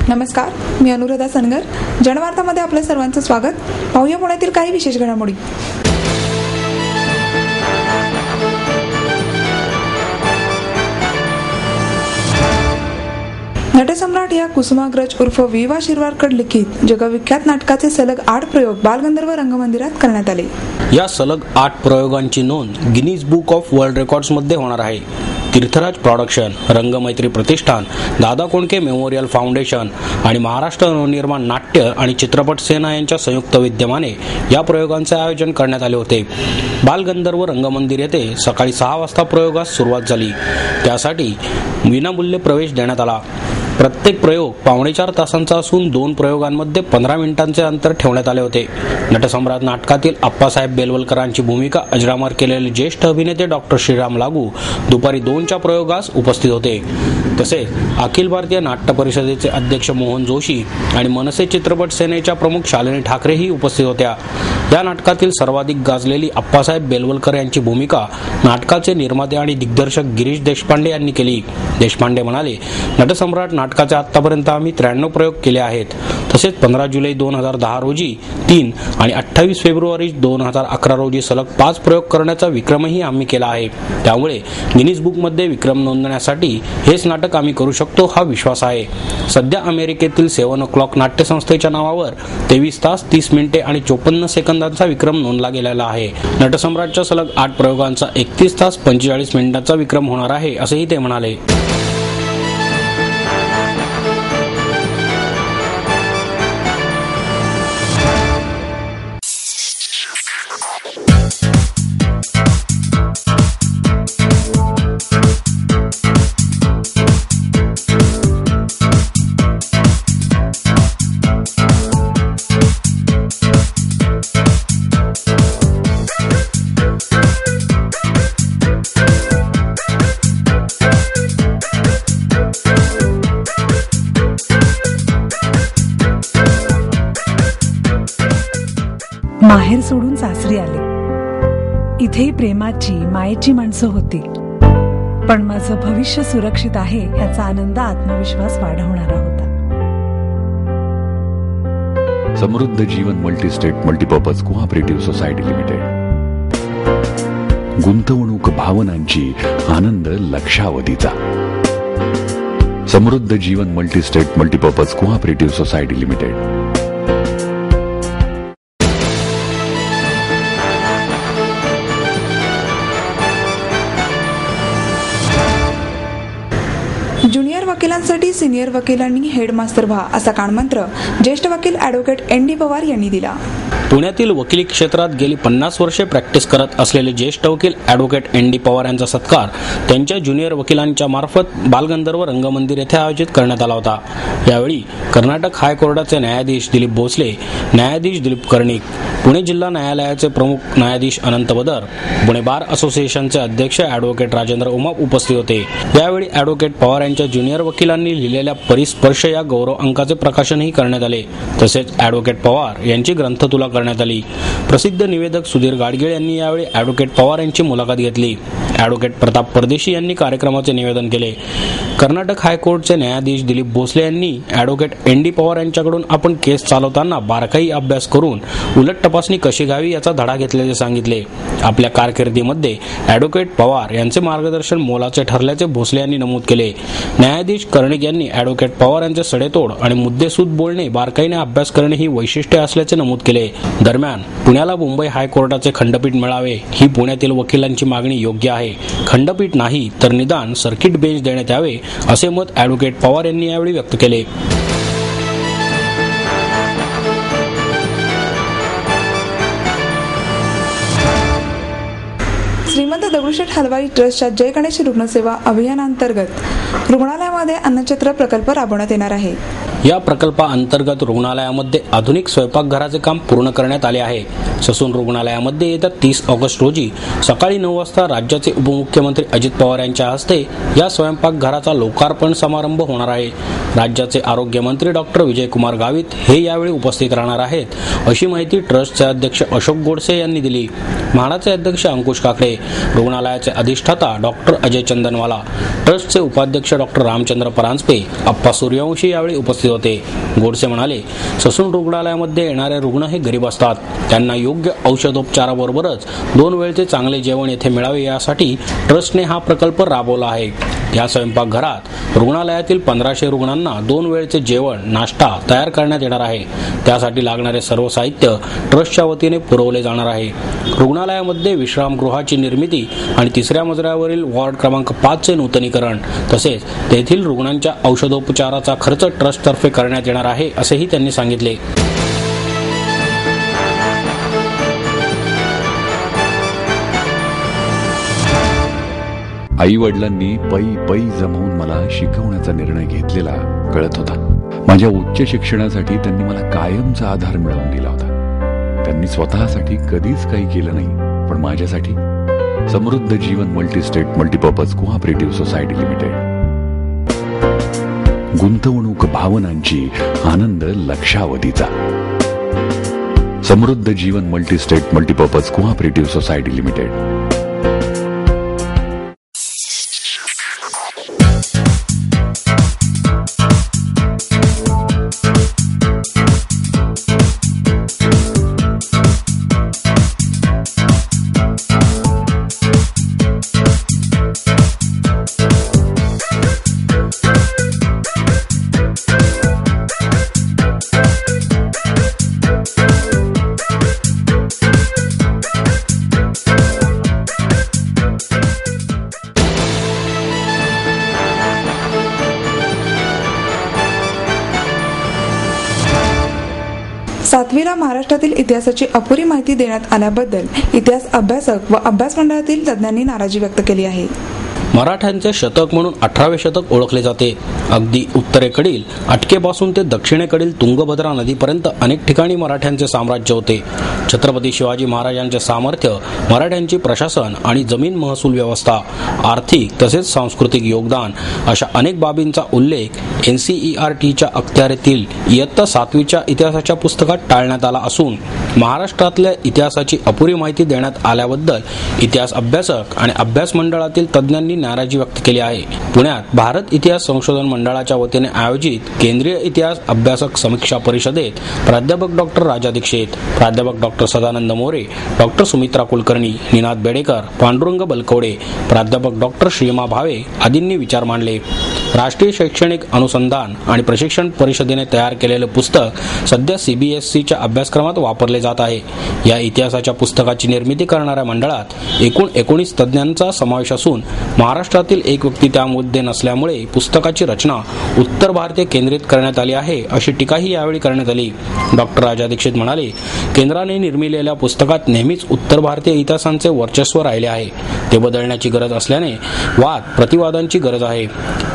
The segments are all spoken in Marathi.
नमस्कार, मी अनुराधा सनगर. जनवार्तामध्ये आपल्या सर्वांचं स्वागत. पाहूया पुण्यातील काही विशेष घडामोडी. नटसम्राट या कुसुमाग्रज उर्फ विवा शिरवाडकर लिखित जगविख्यात नाटकाचे सलग 8 प्रयोग बालगंधर्व रंगमंदिरात करण्यात आले. या सलग 8 प्रयोगांची नोंद Guinness book of world records मध्ये होणार आहे. तीर्थराज प्रोडक्शन, रंगमैत्री प्रतिष्ठान, दादा कोंडके मेमोरियल फाउंडेशन आणि महाराष्ट्र नवनिर्माण नाट्य आणि चित्रपट सेना यांच्या संयुक्त विद्यमाने या प्रयोगांचे आयोजन करण्यात आले होते. बालगंधर्व रंगमंदिर येथे सकाळी 6 वाजता प्रयोगास सुरुवात झाली. त्यासाठी विनामूल्य प्रवेश देण्यात आला. प्रत्येक प्रयोग 4.25 तासांचा असून 2 प्रयोगांमध्ये 15 मिनिटांचे अंतर ठेवण्यात आले होते. नटसम्राट नाटकातील आप्पासाहेब बेलवलकरांची भूमिका अजरामर केलेले ज्येष्ठ अभिनेते डॉक्टर श्रीराम लागू दुपारी 2च्या प्रयोगास उपस्थित होते. तसेच अखिल भारतीय नाट्य परिषदेचे अध्यक्ष मोहन जोशी आणि मनसे चित्रपट सेनेच्या प्रमुख शालिनी ठाकरेही उपस्थित होत्या. या नाटकातील सर्वाधिक गाजलेली आप्पासाहेब बेलवलकर यांची भूमिका नाटकाचे निर्माते आणि दिग्दर्शक गिरीश देशपांडे यांनी केली. देशपांडे म्हणाले, नटसम्राट नाटकाचे आतापर्यंत आम्ही 93 प्रयोग केले आहेत. तसेच 15 जुलै 2010 रोजी 3 आणि 28 फेब्रुवारी 2011 रोजी सलग 5 प्रयोग करण्याचा विक्रमही आम्ही केला आहे. त्यामुळे गिनीज बुकमध्ये विक्रम नोंदण्यासाठी हेच नाटक आम्ही करू शकतो हा विश्वास आहे. सध्या अमेरिकेतील 7 o'clock नाट्यसंस्थेच्या नावावर 23 तास 30 मिनिटे आणि 54 सेकंदांचा विक्रम नोंदला गेलेला आहे. नटसम्राटच्या सलग 8 प्रयोगांचा 31 तास 45 मिनिटांचा विक्रम होणार आहे असेही ते म्हणाले. माहेर सोडून सासरी आले. इथेही प्रेमाची मायेची माणसं होती. पण माझं भविष्य सुरक्षित आहे याचा आनंद, आत्मविश्वास वाढवणारा होता. Samruddha Jeevan multistate multipurpose cooperative society limited. गुंतवणूक भावनांची, आनंद लक्षावधीचा. Samruddha Jeevan multistate multipurpose cooperative society limited. Junior वकिलांसाठी सिनियर वकिलांनी हेडमास्टर व्हा असा कानमंत्र ज्येष्ठ वकील ॲडव्होकेट ND पवार यांनी दिला. पुण्यातील वकिली क्षेत्रात गेली 50 वर्षे प्रॅक्टिस करत असलेले ज्येष्ठ वकील ॲडव्होकेट ND पवार यांचा सत्कार त्यांच्या ज्युनियर वकिलांच्या मार्फत बालगंधर्व रंगमंदिर येथे आयोजित करण्यात आला होता. यावेळी कर्नाटक हायकोर्टाचे न्यायाधीश दिलीप भोसले, न्यायाधीश दिलीप कर्णिक, पुणे जिल्हा न्यायालयाचे प्रमुख न्यायाधीश अनंत बदर, पुणे बार असोसिएशनचे अध्यक्ष ॲडव्होकेट राजेंद्र उमाप उपस्थित होते. यावेळी ॲडव्होकेट पवार यांच्या ज्युनियर वकिलांनी लिहिलेल्या परिस्पर्श या गौरव अंकाचे प्रकाशनही करण्यात आले. तसेच ॲडव्होकेट पवार यांची ग्रंथतुला करण्यात आली. प्रसिद्ध निवेदक सुधीर गाडगीळ यांनी यावेळी ॲडव्होकेट पवार यांची मुलाखत घेतली. ॲडव्होकेट प्रताप परदेशी यांनी कार्यक्रमाचे निवेदन केले. कर्नाटक हायकोर्टचे न्यायाधीश दिलीप भोसले यांनी ॲडव्होकेट ND पवार यांच्याकडून आपण केस चालवताना बारकाई अभ्यास करून उलट तपासणी कशी घ्यावी याचा धडा घेतल्याचे सांगितले. आपल्या कारकिर्दीमध्ये ॲडव्होकेट पवार यांचे मार्गदर्शन मोलाचे ठरल्याचे भोसले यांनी नमूद केले. न्यायाधीश कर्णिक यांनी ॲडव्होकेट पवार यांचे सडेतोड आणि मुद्देसूद बोलणे, बारकाईने अभ्यास करणे ही वैशिष्ट्ये असल्याचे नमूद केले. दरम्यान पुण्याला मुंबई हायकोर्टाचे खंडपीठ मिळावे ही पुण्यातील वकिलांची मागणी योग्य आहे. खंडपीठ नाही तर निदान सर्किट बेंच देण्यात यावे असे मत ॲडव्होकेट पवार यांनी यावेळी व्यक्त केले. श्रीमंत दगडूशेठ हलवाई ट्रस्टच्या जय गणेश रुग्णसेवा अभियानांतर्गत रुग्णालयामध्ये अन्नछत्र प्रकल्प राबवण्यात येणार आहे. या प्रकल्पाअंतर्गत रुग्णालयामध्ये आधुनिक स्वयंपाकघराचे काम पूर्ण करण्यात आले आहे. ससून रुग्णालयामध्ये येत्या 30 ऑगस्ट रोजी सकाळी 9 वाजता राज्याचे उपमुख्यमंत्री अजित पवार यांच्या हस्ते या स्वयंपाकघराचा लोकार्पण समारंभ होणार आहे. राज्याचे आरोग्यमंत्री डॉक्टर विजयकुमार गावित हे यावेळी उपस्थित राहणार आहेत, अशी माहिती ट्रस्टचे अध्यक्ष अशोक गोडसे यांनी दिली. म्हाडाचे अध्यक्ष अंकुश काकडे, रुग्णालयाचे अधिष्ठाता डॉक्टर अजय चंदनवाला, ट्रस्टचे उपाध्यक्ष डॉक्टर रामचंद्र परांजपे, अप्पा सूर्यवंशी यावेळी उपस्थित होते. गोडसे म्हणाले, ससून रुग्णालयामध्ये येणारे रुग्ण हे गरीब असतात. त्यांना योग्य औषधोपचाराबरोबरच 2 वेळचे चांगले जेवण येथे मिळावे यासाठी ट्रस्टने हा प्रकल्प राबवला आहे. या स्वयंपाकघरात रुग्णालयातील 1500 रुग्णांना 2 वेळचे जेवण नाश्ता तयार करण्यात येणार आहे. त्यासाठी लागणारे सर्व साहित्य ट्रस्टच्या वतीने पुरवले जाणार आहे. रुग्णालयामध्ये विश्रामगृहाची निर्मिती आणि 3ऱ्या मजल्यावरील वॉर्ड क्रमांक 5चे नूतनीकरण तसेच तेथील रुग्णांच्या औषधोपचाराचा खर्च ट्रस्टतर्फे करण्यात येणार आहे, असेही त्यांनी सांगितले. आई वडिलांनी पै जमवून मला शिकवण्याचा निर्णय घेतलेला कळत होता. माझ्या उच्च शिक्षणासाठी त्यांनी मला कायमचा आधार मिळवून दिला होता. त्यांनी स्वतःसाठी कधीच काही केलं नाही, पण माझ्यासाठी Samruddha Jeevan multistate multipurpose cooperative society limited. गुंतवणूक भावनांची, आनंद लक्षावधीचा. Samruddha Jeevan multistate multipurpose cooperative society limited. सातवीला महाराष्ट्रातील इतिहासाची अपुरी माहिती देण्यात आल्याबद्दल इतिहास अभ्यासक व अभ्यास मंडळातील तज्ज्ञांनी नाराजी व्यक्त केली आहे. मराठ्यांचे शतक म्हणून 18वे शतक ओळखले जाते. अगदी उत्तरेकडील अटकेपासून ते दक्षिणेकडील तुंगभद्रा नदीपर्यंत अनेक ठिकाणी मराठ्यांचे साम्राज्य होते. छत्रपती शिवाजी महाराजांचे सामर्थ्य, मराठ्यांची प्रशासन आणि जमीन महसूल व्यवस्था, आर्थिक तसेच सांस्कृतिक योगदान अशा अनेक बाबींचा उल्लेख NCERTच्या अखत्यारीतील इयत्ता 7वीच्या इतिहासाच्या पुस्तकात टाळण्यात आला असून महाराष्ट्रातल्या इतिहासाची अपुरी माहिती देण्यात आल्याबद्दल इतिहास अभ्यासक आणि अभ्यास मंडळातील तज्ज्ञांनी नाराजी व्यक्त केली आहे. पुण्यात भारत इतिहास संशोधन मंडळाच्या वतीने आयोजित केंद्रीय इतिहास अभ्यासक समीक्षा परिषदेत प्राध्यापक डॉक्टर राजा दीक्षित, प्राध्यापक डॉक्टर सदानंद मोरे, डॉक्टर सुमित्रा कुलकर्णी, निनाद बेडेकर, पांडुरंग बलकवडे, प्राध्यापक डॉक्टर श्रीमा भावे आदींनी विचार मांडले. राष्ट्रीय शैक्षणिक अनुसंधान आणि प्रशिक्षण परिषदेने तयार केलेले पुस्तक सध्या CBSEच्या अभ्यासक्रमात वापरले जात आहे. या इतिहासाच्या पुस्तकाची निर्मिती करणाऱ्या मंडळात एकूण 19 तज्ज्ञांचा समावेश असून महाराष्ट्रातील एक व्यक्ती त्यामध्ये नसल्यामुळे पुस्तकाची रचना उत्तर भारतीय केंद्रित करण्यात आली आहे, अशी टीकाही यावेळी करण्यात आली. डॉक्टर राजा दीक्षित म्हणाले, केंद्राने निर्मिलेल्या पुस्तकात नेहमीच उत्तर भारतीय इतिहासांचे वर्चस्व राहिले आहे. ते बदलण्याची गरज असल्याने वाद प्रतिवादांची गरज आहे.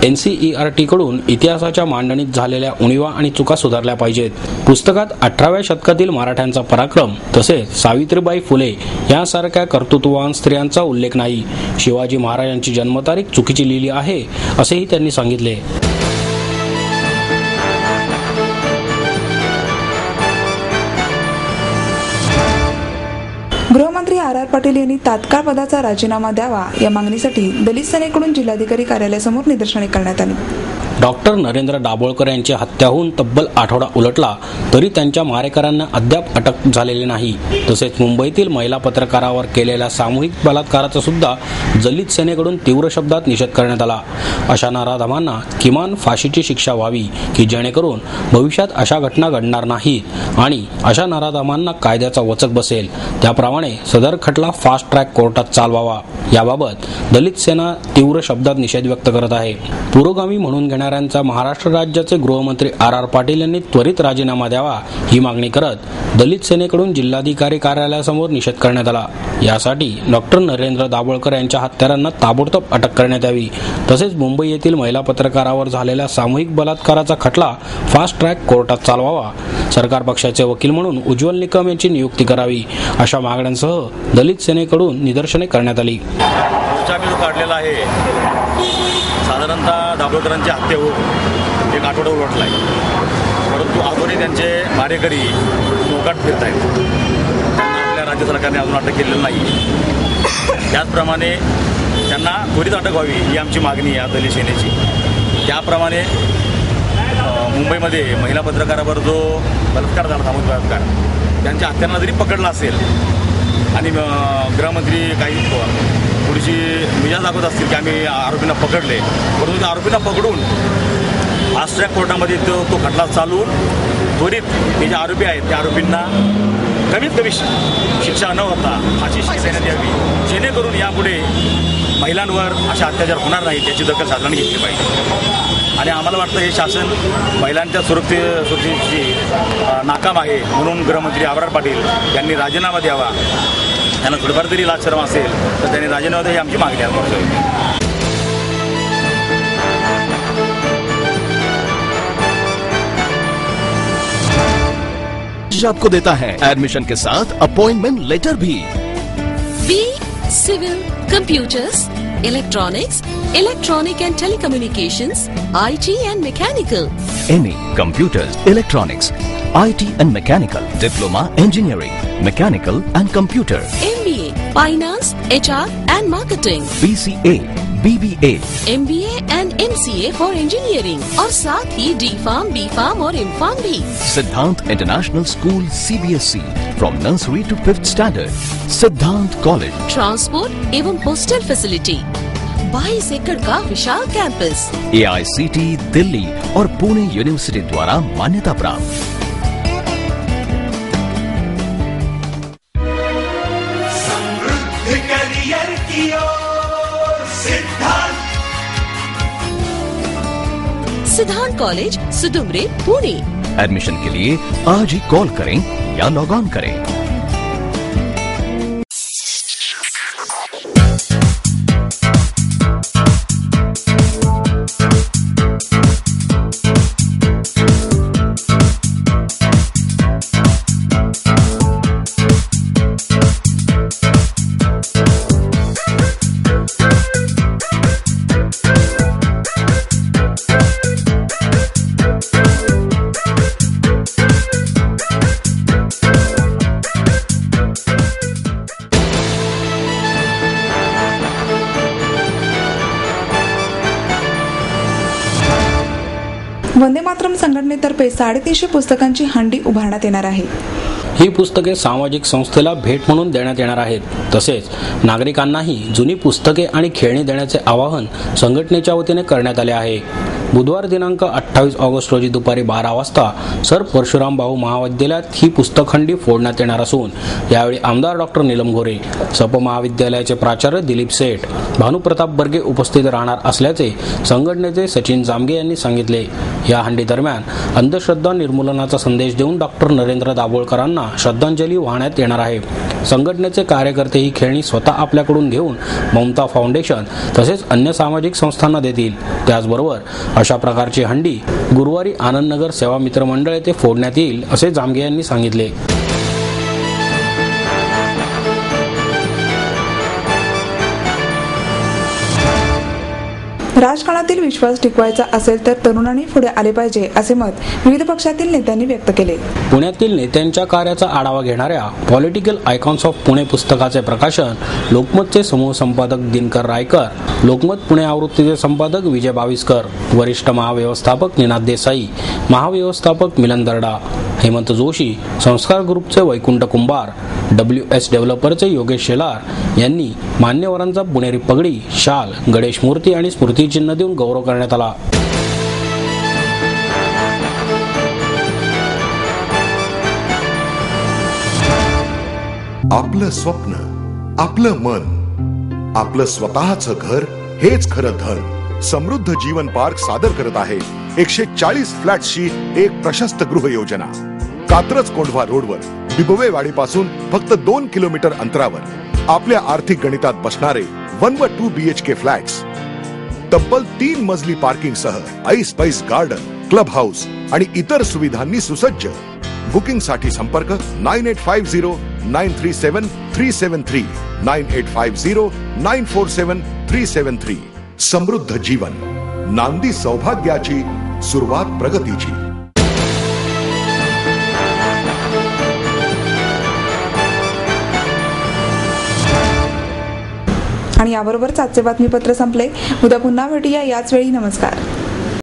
NCERT कडून इतिहासाच्या मांडणीत झालेल्या उणीवा आणि चुका सुधारल्या पाहिजेत. पुस्तकात 18व्या शतकातील मराठ्यांचा पराक्रम तसेच सावित्रीबाई फुले यांसारख्या कर्तृत्ववान स्त्रियांचा उल्लेख नाही. शिवाजी महाराजांची जन्मतारीख चुकीची लिहिली आहे, असेही त्यांनी सांगितले. गृहमंत्री RR पाटील यांनी तात्काळ पदाचा राजीनामा द्यावा या मागणीसाठी दलित सेनेकडून जिल्हाधिकारी कार्यालयासमोर निदर्शने करण्यात आली. डॉक्टर नरेंद्र दाभोळकर यांची हत्या होऊन तब्बल आठवडा उलटला तरी त्यांच्या मारेकऱ्यांना अद्याप अटक झालेली नाही. तसेच मुंबईतील महिला पत्रकारावर केलेल्या सामूहिक बलात्काराचा सुद्धा दलित सेनेकडून तीव्र शब्दात निषेध करण्यात आला. अशा नराधमांना किमान फाशीची शिक्षा व्हावी की जेणेकरून भविष्यात अशा घटना घडणार नाहीत आणि अशा नराधमांना कायद्याचा वचक बसेल. त्याप्रमाणे सदर खटला फास्ट ट्रॅक कोर्टात चालवावा, याबाबत दलित सेना तीव्र शब्दात निषेध व्यक्त करत आहे. पुरोगामी म्हणून घेणाऱ्यांचा महाराष्ट्र राज्याचे गृहमंत्री RR पाटील यांनी त्वरित राजीनामा द्यावा ही मागणी करत दलित सेनेकडून जिल्हाधिकारी कार्यालयासमोर निषेध करण्यात आला. यासाठी डॉक्टर नरेंद्र दाभोळकर यांच्या हत्यारांना ताबडतोब अटक करण्यात यावी. तसेच मुंबई येथील महिला पत्रकारावर झालेल्या सामूहिक बलात्काराचा खटला फास्ट ट्रॅक कोर्टात चालवावा. सरकार पक्षाचे वकील म्हणून उज्ज्वल निकम यांची नियुक्ती करावी, अशा मागण्यांसह दलित सेनेकडून निदर्शने करण्यात आली. काढलेला आहे. साधारणतः दाभोळकरांची हत्या होऊन 1 आठवडा उलटला आहे, परंतु अजूनही त्यांचे मारेकरी मोकाट फिरत आहेत. त्यांना आपल्या राज्य सरकारने अजून अटक केलेली नाही. त्याचप्रमाणे त्यांना त्वरित अटक व्हावी ही आमची मागणी आहे दलित सेनेची. त्याप्रमाणे मुंबईमध्ये महिला पत्रकारावर जो बलात्कार झाला, सामूहिक बलात्कार, त्यांच्या हत्यांना जरी पकडला असेल आणि गृहमंत्री काही थोडीशी मिजा दाखवत असतील की आम्ही आरोपींना पकडले, परंतु त्या आरोपींना पकडून फास्ट ट्रॅक कोर्टामध्ये तो खटला चालवून त्वरित ते जे आरोपी आहेत त्या आरोपींना कमीत कमी शिक्षा न होता फाशी देण्यात यावी, जेणेकरून यापुढे महिलांवर अशा अत्याचार होणार नाही याची दखल शासनाने घेतली पाहिजे. आणि आम्हाला वाटतं हे शासन महिलांच्या सुरक्षेची नाकाम आहे, म्हणून गृहमंत्री आबरार पाटील यांनी राजीनामा द्यावा. त्यांना थोडीफार तरी लाज असेल तर त्यांनी राजीनामा द्यावा, ही आमची मागणी आहे. आपको देता है एडमिशन के साथ अपॉइंटमेंट लेटर भी. B civil, computers, electronics, electronic and telecommunications, IT and mechanical. MA computers, electronics, IT and mechanical, diploma engineering, mechanical and computer. MBA finance, HR and marketing. BCA, BBA, MBA and MCA for engineering और साथ ही D.Pharm, B.Pharm और M.Pharm भी. Siddhant international school CBSE from nursery to 5th standard. Siddhant college. Transport एवं हॉस्टल फैसिलिटी. 22 एकड़ का विशाल कैंपस. AICT दिल्ली और पुणे यूनिवर्सिटी द्वारा मान्यता प्राप्त. सिद्धांत कॉलेज, सुदुमरे, पुणे. एडमिशन के लिए आज ही कॉल करें या लॉग ऑन करें. वंदे मातरम संघटनेतर्फे 350 पुस्तकांची हंडी उभारण्यात येणार आहे. ही पुस्तके सामाजिक संस्थेला भेट म्हणून देण्यात येणार आहेत. तसेच नागरिकांनाही जुनी पुस्तके आणि खेळणी देण्याचे आवाहन संघटनेच्या वतीने करण्यात आले आहे. बुधवार दिनांक 28 ऑगस्ट रोजी दुपारी 12 वाजता सर परशुराम भाऊ महाविद्यालयात ही पुस्तकखंडी फोडण्यात येणार असून यावेळी आमदार डॉक्टर नीलम गोरे, सप महाविद्यालयाचे प्राचार्य दिलीप सेठ, भानुप्रताप बर्गे उपस्थित राहणार असल्याचे संघटनेचे सचिन जामगे यांनी सांगितले. या हंडी दरम्यान अंधश्रद्धा निर्मूलनाचा संदेश देऊन डॉक्टर नरेंद्र दाभोळकरांना श्रद्धांजली वाहण्यात येणार आहे. संघटनेचे कार्यकर्ते ही खेळणी स्वतः आपल्याकडून घेऊन ममता फाउंडेशन तसेच अन्य सामाजिक संस्थांना देतील. त्याचबरोबर अशा प्रकारची हंडी गुरुवारी आनंदनगर सेवा मित्र मंडळ येथे फोडण्यात येईल असे जामगे यांनी सांगितले. राजकारणातील विश्वास टिकवायचा असेल तर तरुणांनी पुढे आले पाहिजे असे मत विविध पक्षातील नेत्यांनी व्यक्त केले. पुण्यातील नेत्यांच्या कार्याचा आढावा घेणाऱ्या पॉलिटिकल आयकॉन्स ऑफ पुणे पुस्तकाचे प्रकाशन लोकमतचे समूह संपादक दिनकर रायकर, लोकमत पुणे आवृत्तीचे संपादक विजय बाविस्कर, वरिष्ठ महाव्यवस्थापक निनाद देसाई, महाव्यवस्थापक मिलन दर्डा, हेमंत जोशी, संस्कार ग्रुपचे वैकुंठ कुंभार, WS डेव्हलपरचे योगेश शेलार यांनी मान्यवरांचा पुणेरी पगडी, शाल, गणेश मूर्ती आणि स्मृती चिन्ह देऊन गौरव करण्यात आला. आपलं स्वप्न, आपलं मन, आपलं स्वतःचं घर हेच खरं धन. समृद्ध जीवन पार्क सादर करत आहे 140 फ्लॅट्सची एक प्रशस्त गृह योजना. कात्रज कोंढवा रोडवर बिबवेवाडी पासून फक्त 2 किलोमीटर अंतरावर आपल्या आर्थिक गणितात बसणारे 1 व 2 BHK फ्लॅट्स. तब्बल 3 मजली पार्किंग सह ऐस पैस गार्डन, क्लब हाऊस आणि इतर सुविधांनी सुसज्ज. बुकिंग साठी संपर्क 9850937373 9850947373. समृद्ध जीवन, नांदी सौभाग्याची, सुरुवात प्रगतीची. आणि याबरोबरच आजचे बातमीपत्र संपले. उद्या पुन्हा भेटूया याच वेळी. नमस्कार.